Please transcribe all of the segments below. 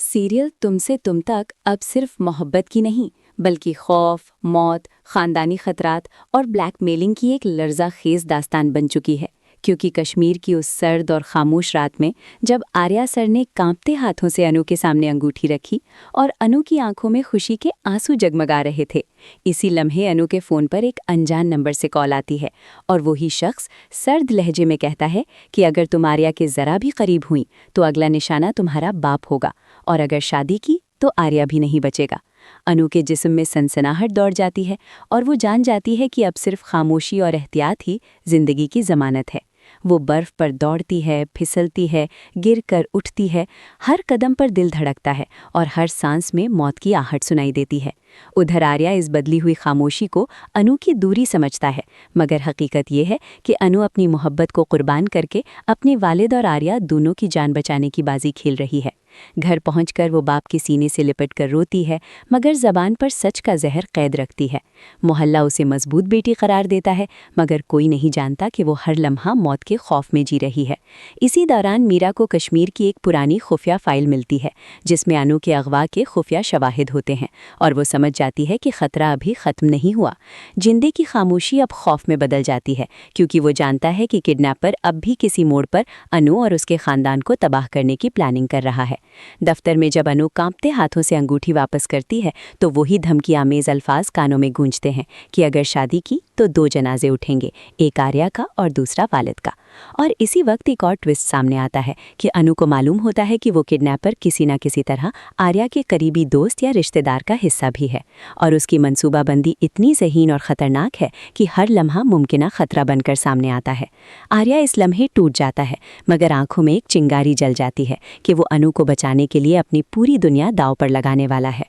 Serial तुमसे तुम तक अब सिर्फ मोहब्बत की नहीं बल्कि खौफ, मौत, खानदानी खतरात और ब्लैकमेलिंग की एक लर्ज़ाखेज़ दास्तान बन चुकी है। क्योंकि कश्मीर की उस सर्द और खामोश रात में जब आर्या सर ने कांपते हाथों से अनु के सामने अंगूठी रखी और अनु की आंखों में खुशी के आंसू जगमगा रहे थे, इसी लम्हे अनु के फ़ोन पर एक अनजान नंबर से कॉल आती है और वही शख्स सर्द लहजे में कहता है कि अगर तुम आर्या के ज़रा भी करीब हुई तो अगला निशाना तुम्हारा बाप होगा, और अगर शादी की तो आर्या भी नहीं बचेगा। अनु के जिस्म में सनसनाहट दौड़ जाती है और वो जान जाती है कि अब सिर्फ खामोशी और एहतियात ही जिंदगी की ज़मानत है। वो बर्फ़ पर दौड़ती है, फिसलती है, गिर कर उठती है, हर कदम पर दिल धड़कता है और हर सांस में मौत की आहट सुनाई देती है। उधर आर्या इस बदली हुई खामोशी को अनु की दूरी समझता है, मगर हकीकत ये है कि अनु अपनी मोहब्बत को कुर्बान करके अपने वालिद और आर्या दोनों की जान बचाने की बाजी खेल रही है। घर पहुंचकर वो बाप के सीने से लिपट कर रोती है, मगर ज़बान पर सच का जहर कैद रखती है। मोहल्ला उसे मजबूत बेटी करार देता है, मगर कोई नहीं जानता कि वो हर लम्हा मौत के खौफ में जी रही है। इसी दौरान मीरा को कश्मीर की एक पुरानी खुफिया फाइल मिलती है जिसमें अनु के अगवा के खुफिया शवाहिद होते हैं, और वो समझ जाती है कि खतरा अभी ख़त्म नहीं हुआ। जिंदे की खामोशी अब खौफ में बदल जाती है, क्योंकि वो जानता है कि किडनैपर अब भी किसी मोड़ पर अनु और उसके खानदान को तबाह करने की प्लानिंग कर रहा है। दफ्तर में जब अनु कांपते हाथों से अंगूठी वापस करती है तो वही धमकी आमेज अल्फाज कानों में गूंजते हैं कि अगर शादी की तो 2 जनाजे उठेंगे, एक आर्या का और दूसरा वालिद का। और इसी वक्त एक और ट्विस्ट सामने आता है कि अनु को मालूम होता है कि वो किडनैपर किसी न किसी तरह आर्या के करीबी दोस्त या रिश्तेदार का हिस्सा भी है, और उसकी मंसूबाबंदी इतनी ज़हीन और ख़तरनाक है कि हर लम्हा मुमकिना खतरा बनकर सामने आता है। आर्या इस लम्हे टूट जाता है, मगर आंखों में एक चिंगारी जल जाती है कि वो अनु को बचाने के लिए अपनी पूरी दुनिया दांव पर लगाने वाला है।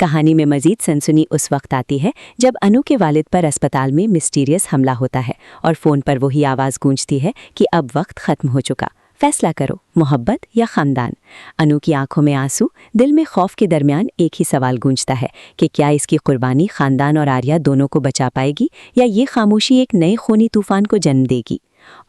कहानी में मजीद सनसनी उस वक्त आती है जब अनु के वालिद पर अस्पताल में मिस्टीरियस हमला होता है और फ़ोन पर वही आवाज़ गूंजती है कि अब वक्त ख़त्म हो चुका, फैसला करो, मोहब्बत या ख़ानदान। अनु की आंखों में आंसू, दिल में खौफ के दरमियान एक ही सवाल गूंजता है कि क्या इसकी कुर्बानी ख़ानदान और आर्या दोनों को बचा पाएगी, या ये खामोशी एक नए खूनी तूफान को जन्म देगी।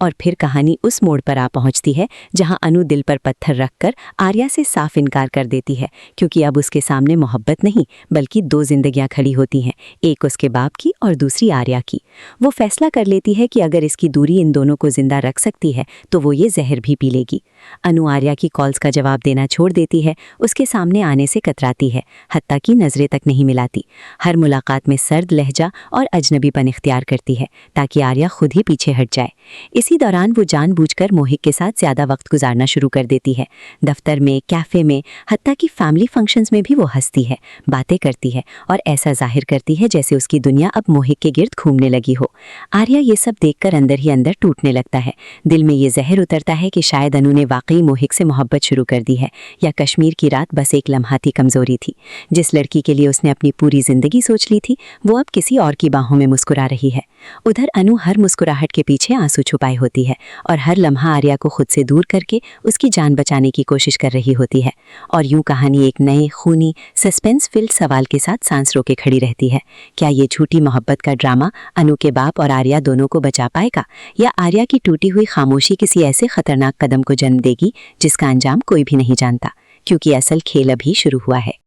और फिर कहानी उस मोड़ पर आ पहुंचती है जहां अनु दिल पर पत्थर रखकर आर्या से साफ इनकार कर देती है, क्योंकि अब उसके सामने मोहब्बत नहीं बल्कि 2 जिंदगियां खड़ी होती हैं, एक उसके बाप की और दूसरी आर्या की। वो फैसला कर लेती है कि अगर इसकी दूरी इन दोनों को जिंदा रख सकती है तो वो ये जहर भी पी लेगी। अनु आर्या की कॉल्स का जवाब देना छोड़ देती है, उसके सामने आने से कतराती है, हत्ता की नजरें तक नहीं मिलाती। हर मुलाकात में सर्द लहजा और अजनबीपन इख्तियार करती है ताकि आर्या खुद ही पीछे हट जाए। इसी दौरान वो जानबूझकर मोहित के साथ ज़्यादा वक्त गुजारना शुरू कर देती है। दफ्तर में, कैफ़े में, हत्ता कि फैमिली फंक्शंस में भी वो हंसती है, बातें करती है और ऐसा जाहिर करती है जैसे उसकी दुनिया अब मोहित के गिर्द घूमने लगी हो। आर्या ये सब देखकर अंदर ही अंदर टूटने लगता है। दिल में ये जहर उतरता है कि शायद अनु ने वाकई मोहित से मोहब्बत शुरू कर दी है, या कश्मीर की रात बस एक लम्हाती कमज़ोरी थी। जिस लड़की के लिए उसने अपनी पूरी ज़िंदगी सोच ली थी, वो अब किसी और की बाहों में मुस्कुरा रही है। उधर अनु हर मुस्कुराहट के पीछे आंसू छुपाए होती है और हर लम्हा आर्या को खुद से दूर करके उसकी जान बचाने की कोशिश कर रही होती है। और यूं कहानी एक नए खूनी सस्पेंस फिल्ड सवाल के साथ सांस रोके खड़ी रहती है। क्या ये झूठी मोहब्बत का ड्रामा अनु के बाप और आर्या दोनों को बचा पाएगा, या आर्या की टूटी हुई खामोशी किसी ऐसे खतरनाक कदम को जन्म देगी जिसका अंजाम कोई भी नहीं जानता, क्योंकि असल खेल अभी शुरू हुआ है।